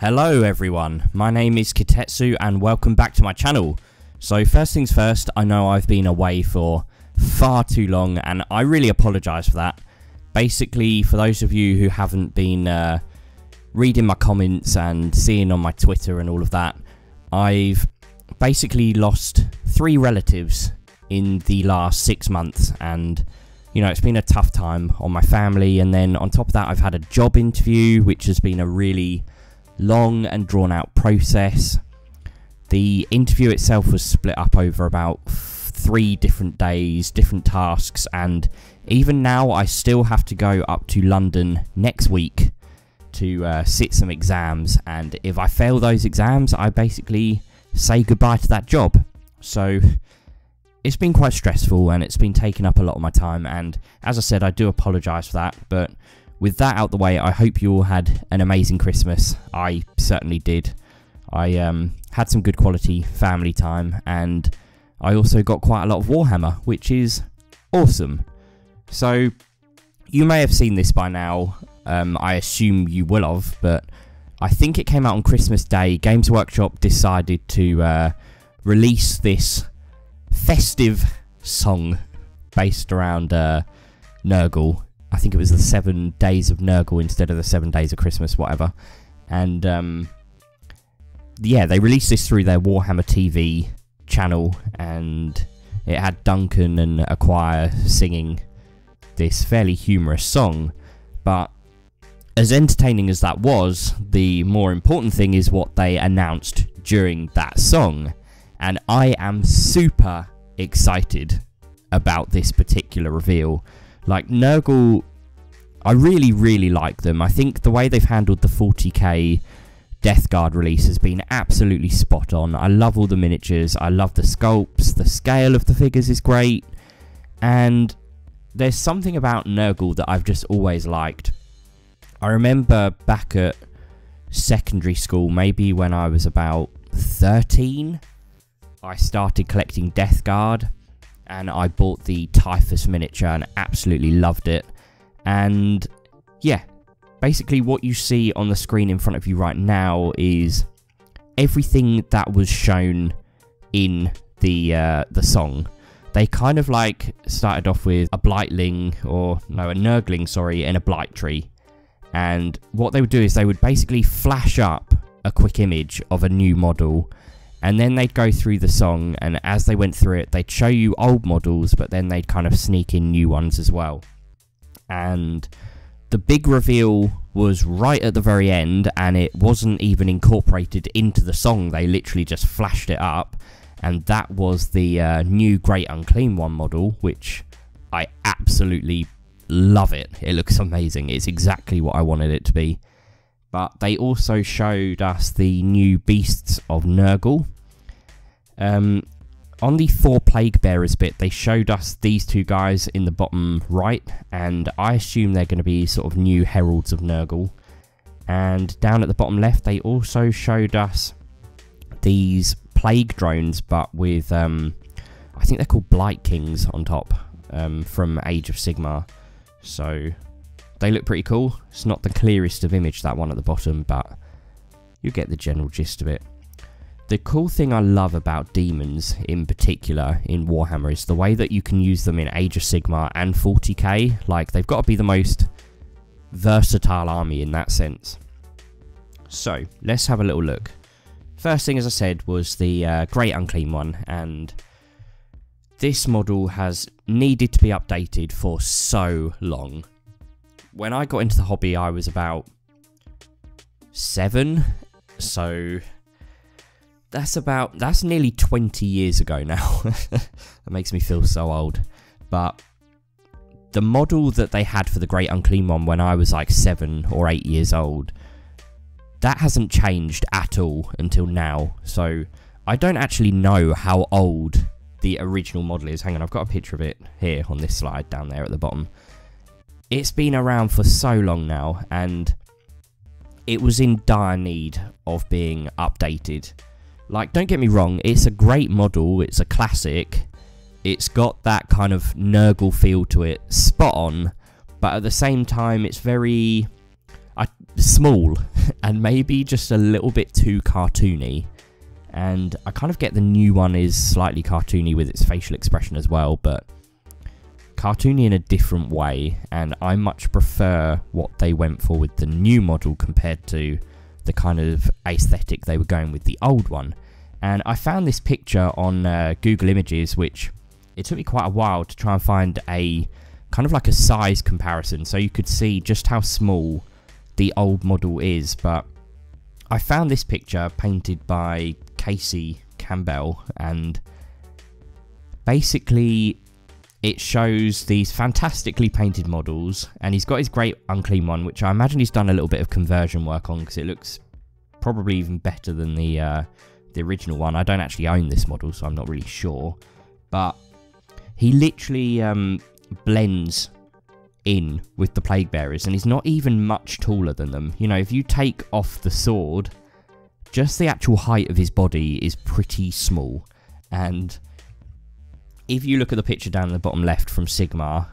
Hello everyone, my name is Kitetsu and welcome back to my channel. So first things first, I know I've been away for far too long and I really apologise for that. Basically, for those of you who haven't been reading my comments and seeing on my Twitter and all of that, I've basically lost 3 relatives in the last 6 months, and you know, it's been a tough time on my family, and then on top of that I've had a job interview which has been a really long and drawn out process. The interview itself was split up over about 3 different days, different tasks, and even now I still have to go up to London next week to sit some exams, and if I fail those exams I basically say goodbye to that job. So it's been quite stressful and it's been taking up a lot of my time, and as I said, I do apologise for that, but with that out the way, I hope you all had an amazing Christmas. I certainly did. I had some good quality family time, and I also got quite a lot of Warhammer, which is awesome. So you may have seen this by now. I assume you will have, but I think it came out on Christmas Day. Games Workshop decided to release this festive song based around Nurgle. I think it was the 7 days of Nurgle instead of the 7 days of Christmas, whatever. And yeah, they released this through their Warhammer TV channel, and it had Duncan and a choir singing this fairly humorous song. But as entertaining as that was, the more important thing is what they announced during that song. And I am super excited about this particular reveal. Like, Nurgle, I really like them. I think the way they've handled the 40k Death Guard release has been absolutely spot on. I love all the miniatures, I love the sculpts, the scale of the figures is great, and there's something about Nurgle that I've just always liked. I remember back at secondary school, maybe when I was about 13, I started collecting Death Guard, and I bought the Typhus miniature and absolutely loved it. And yeah, basically what you see on the screen in front of you right now is everything that was shown in the song. They kind of like started off with a Blightling, or no, a Nurgling, sorry, and a Blight Tree. And what they would do is they would basically flash up a quick image of a new model, and then they'd go through the song, and as they went through it, they'd show you old models, but then they'd kind of sneak in new ones as well. And the big reveal was right at the very end, and it wasn't even incorporated into the song. They literally just flashed it up, and that was the new Great Unclean one model, which I absolutely love it. It looks amazing. It's exactly what I wanted it to be. But they also showed us the new Beasts of Nurgle. On the 4 Plague Bearers bit, they showed us these 2 guys in the bottom right, and I assume they're going to be sort of new heralds of Nurgle. And down at the bottom left, they also showed us these plague drones, but with, I think they're called Blight Kings on top, from Age of Sigmar. So they look pretty cool. It's not the clearest of image, that one at the bottom, but you get the general gist of it. The cool thing I love about demons in particular in Warhammer is the way that you can use them in Age of Sigmar and 40k. Like, they've got to be the most versatile army in that sense. So let's have a little look. First thing, as I said, was the Great Unclean one, and this model has needed to be updated for so long. When I got into the hobby, I was about 7, so that's nearly 20 years ago now. That makes me feel so old. But the model that they had for the Great Unclean one when I was like 7 or 8 years old, that hasn't changed at all until now. So I don't actually know how old the original model is. Hang on, I've got a picture of it here on this slide down there at the bottom. It's been around for so long now, and it was in dire need of being updated. Like, don't get me wrong, it's a great model, it's a classic, it's got that kind of Nurgle feel to it, spot on, but at the same time it's very... small and maybe just a little bit too cartoony. And I kind of get the new one is slightly cartoony with its facial expression as well, but cartoony in a different way, and I much prefer what they went for with the new model compared to the kind of aesthetic they were going with the old one. And I found this picture on Google Images, which it took me quite a while to try and find a kind of like a size comparison so you could see just how small the old model is. But I found this picture painted by Casey Campbell, and basically it shows these fantastically painted models, and he's got his great Unclean one, which I imagine he's done a little bit of conversion work on because it looks probably even better than the original one. I don't actually own this model, so I'm not really sure, but he literally blends in with the Plague Bearers, and he's not even much taller than them. You know, if you take off the sword, just the actual height of his body is pretty small. And if you look at the picture down in the bottom left from Sigmar,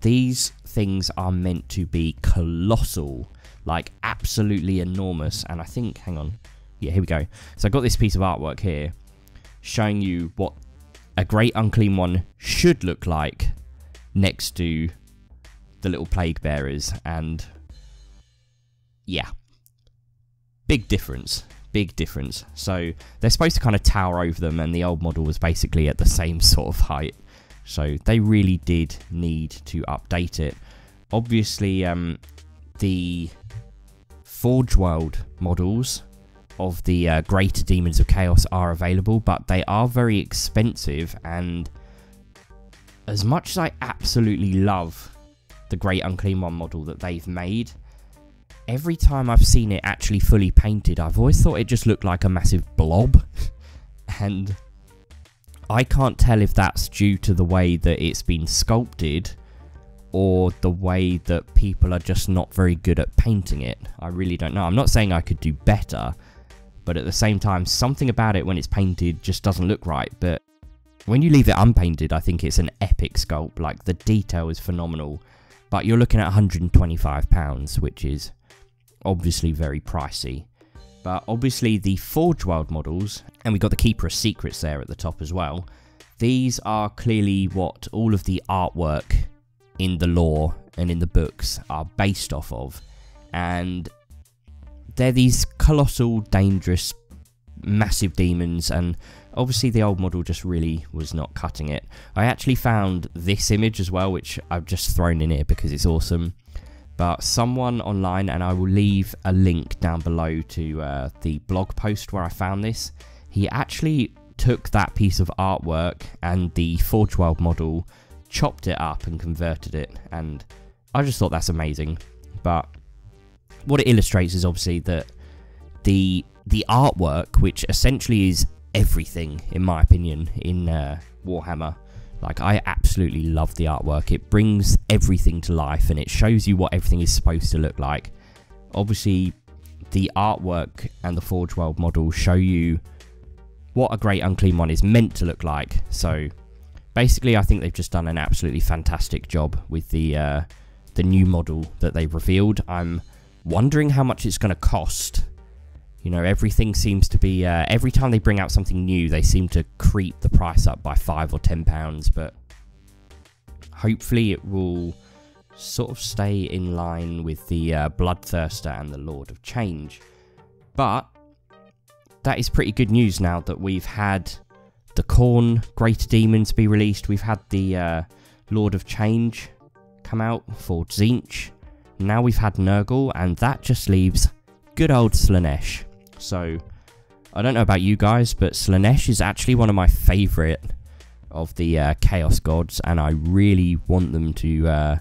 these things are meant to be colossal, like absolutely enormous. And I think, hang on, yeah, here we go. So I got this piece of artwork here showing you what a great Unclean one should look like next to the little Plague Bearers, and yeah, big difference. So they're supposed to kind of tower over them, and the old model was basically at the same sort of height, so they really did need to update it. Obviously the Forge World models of the Greater Demons of Chaos are available, but they are very expensive, and as much as I absolutely love the Great Unclean One model that they've made, every time I've seen it actually fully painted, I've always thought it just looked like a massive blob. And I can't tell if that's due to the way that it's been sculpted or the way that people are just not very good at painting it. I really don't know. I'm not saying I could do better, but at the same time, something about it when it's painted just doesn't look right. But when you leave it unpainted, I think it's an epic sculpt. Like, the detail is phenomenal. But you're looking at £125, which is obviously very pricey. But obviously the Forge World models, and we've got the Keeper of Secrets there at the top as well, these are clearly what all of the artwork in the lore and in the books are based off of. And they're these colossal, dangerous, massive demons, and obviously the old model just really was not cutting it. I actually found this image as well, which I've just thrown in here because it's awesome. But someone online, and I will leave a link down below to the blog post where I found this, he actually took that piece of artwork and the Forge World model, chopped it up and converted it, and I just thought that's amazing. But what it illustrates is obviously that the artwork, which essentially is everything in my opinion in Warhammer, like, I absolutely love the artwork. It brings everything to life and it shows you what everything is supposed to look like. Obviously the artwork and the Forge World model show you what a Great Unclean One is meant to look like. So basically I think they've just done an absolutely fantastic job with the new model that they've revealed. I'm wondering how much it's going to cost. You know, everything seems to be, every time they bring out something new, they seem to creep the price up by £5 or £10, but hopefully it will sort of stay in line with the Bloodthirster and the Lord of Change. But that is pretty good news now that we've had the Khorne Greater Demons be released. We've had the Lord of Change come out for Tzeentch. Now we've had Nurgle, and that just leaves good old Slaanesh. So, I don't know about you guys, but Slaanesh is actually one of my favourite of the Chaos Gods, and I really want them to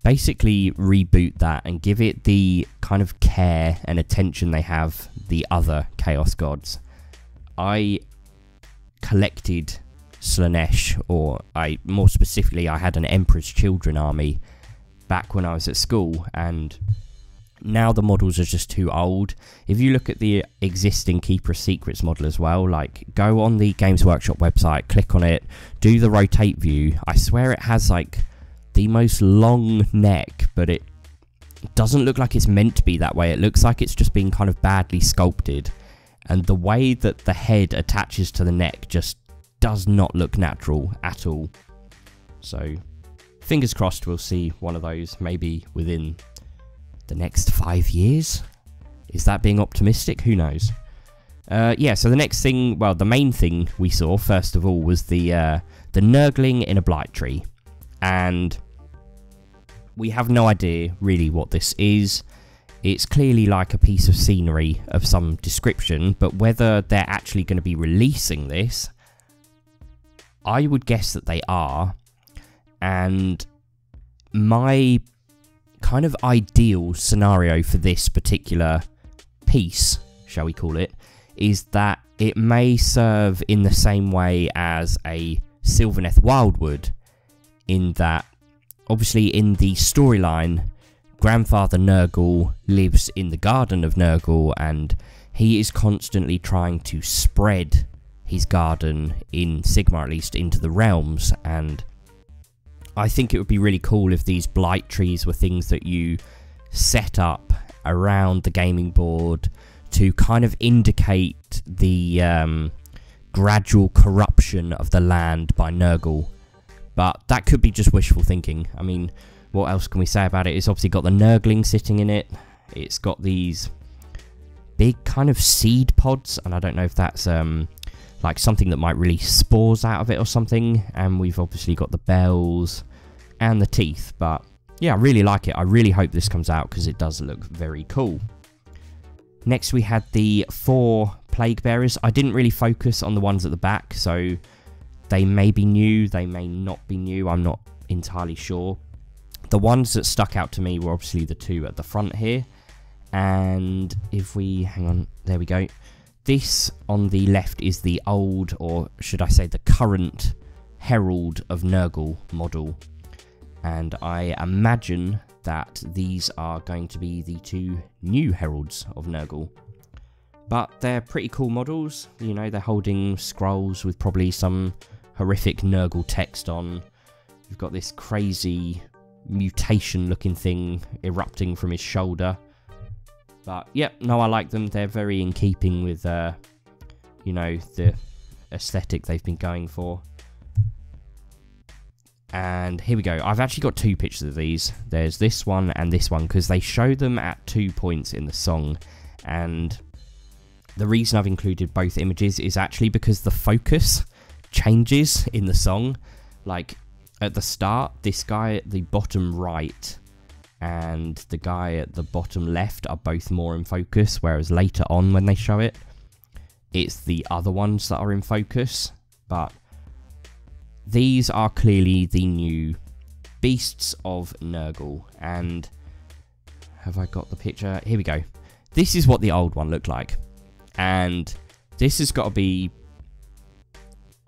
basically reboot that and give it the kind of care and attention they have the other Chaos Gods. I collected Slaanesh, or more specifically, I had an Emperor's Children army back when I was at school, and now the models are just too old. If you look at the existing Keeper of Secrets model as well, like, go on the Games Workshop website, click on it, do the rotate view. I swear it has like the most long neck, but doesn't look like it's meant to be that way. It looks like it's just been kind of badly sculpted. And the way that the head attaches to the neck just does not look natural at all. So, fingers crossed we'll see one of those maybe within the next 5 years. Is that being optimistic? Who knows? Yeah, so the next thing, well, the main thing we saw, first of all, was the Nurgling in a Blight Tree. And we have no idea, really, what this is. It's clearly like a piece of scenery of some description, but whether they're actually going to be releasing this, I would guess that they are. And my kind of ideal scenario for this particular piece, shall we call it, is that it may serve in the same way as a Sylvaneth Wildwood, in that, obviously in the storyline, Grandfather Nurgle lives in the Garden of Nurgle, and he is constantly trying to spread his garden, in Sigmar at least, into the realms. And I think it would be really cool if these Blight Trees were things that you set up around the gaming board to kind of indicate the gradual corruption of the land by Nurgle. But that could be just wishful thinking. I mean, what else can we say about it? It's obviously got the Nurgling sitting in it. It's got these big kind of seed pods, and I don't know if that's like something that might release spores out of it or something. And we've obviously got the bells and the teeth. But yeah, I really like it. I really hope this comes out because it does look very cool. Next we had the 4 Plague Bearers. I didn't really focus on the ones at the back, so they may be new, they may not be new, I'm not entirely sure. The ones that stuck out to me were obviously the 2 at the front here. And if we, hang on, there we go. This on the left is the old, or should I say the current, Herald of Nurgle model. And I imagine that these are going to be the 2 new Heralds of Nurgle. But they're pretty cool models, you know, they're holding scrolls with probably some horrific Nurgle text on. You've got this crazy mutation looking thing erupting from his shoulder. But yep, no, I like them. They're very in keeping with you know, the aesthetic they've been going for. And here we go. I've actually got 2 pictures of these. There's this one and this one, because they show them at 2 points in the song. And the reason I've included both images is actually because the focus changes in the song. Like at the start, this guy at the bottom right and the guy at the bottom left are both more in focus, whereas later on when they show it, it's the other ones that are in focus. But these are clearly the new Beasts of Nurgle. And have I got the picture? Here we go. This is what the old one looked like. And this has got to be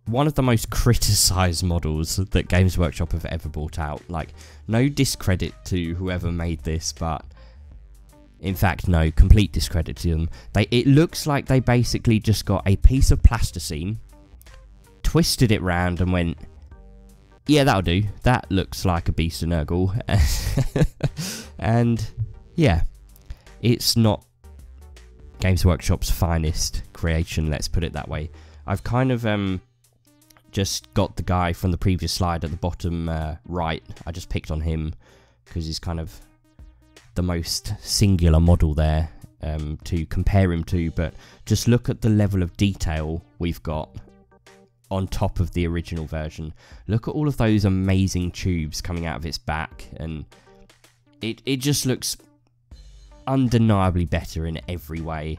one of the most criticised models that Games Workshop have ever brought out. Like, no discredit to whoever made this, but in fact, no, complete discredit to them. It looks like they basically just got a piece of plasticine, twisted it round and went, yeah, that'll do. That looks like a Beast of Nurgle. And yeah, it's not Games Workshop's finest creation, let's put it that way. I've kind of just got the guy from the previous slide at the bottom right. I just picked on him because he's kind of the most singular model there to compare him to. But just look at the level of detail we've got on top of the original version. Look at all of those amazing tubes coming out of its back, and it just looks undeniably better in every way.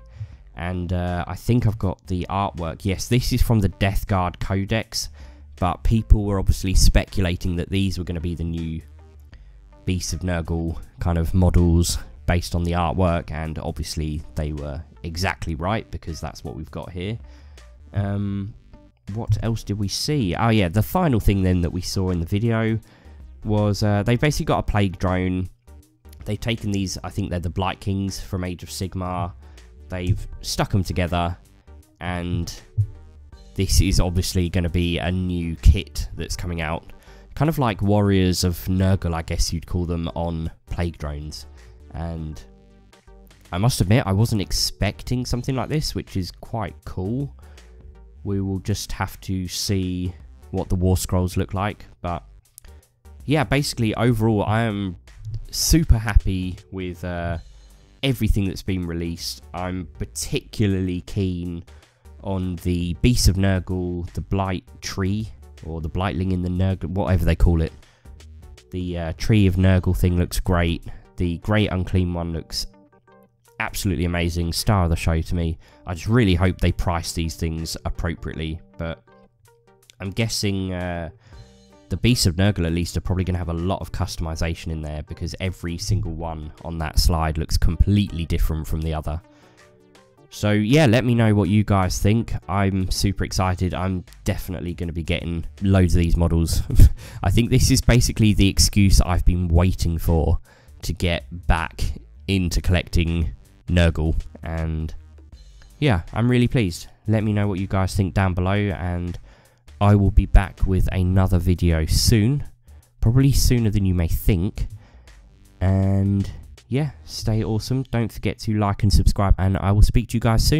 And I think I've got the artwork. Yes, this is from the Death Guard Codex, but people were obviously speculating that these were going to be the new Beasts of Nurgle kind of models based on the artwork, and obviously they were exactly right, because that's what we've got here. What else did we see? Oh yeah, the final thing then that we saw in the video was they've basically got a plague drone. They've taken these, I think they're the Blight Kings from Age of Sigmar. They've stuck them together, and this is obviously going to be a new kit that's coming out. Kind of like Warriors of Nurgle, I guess you'd call them, on plague drones. and I must admit I wasn't expecting something like this, which is quite cool. We will just have to see what the War Scrolls look like, but yeah, basically overall I am super happy with everything that's been released. I'm particularly keen on the Beasts of Nurgle, the Blight Tree, or the Blightling in the Nurgle, whatever they call it. The Tree of Nurgle thing looks great. The Great Unclean one looks absolutely amazing. Star of the show to me. I just really hope they price these things appropriately, but I'm guessing the Beasts of Nurgle at least are probably going to have a lot of customization in there, because every single one on that slide looks completely different from the other. So yeah, let me know what you guys think. I'm super excited. I'm definitely going to be getting loads of these models. I think this is basically the excuse I've been waiting for to get back into collecting Nurgle, and yeah, I'm really pleased. Let me know what you guys think down below, and I will be back with another video soon, probably sooner than you may think. And yeah, stay awesome. Don't forget to like and subscribe, and I will speak to you guys soon.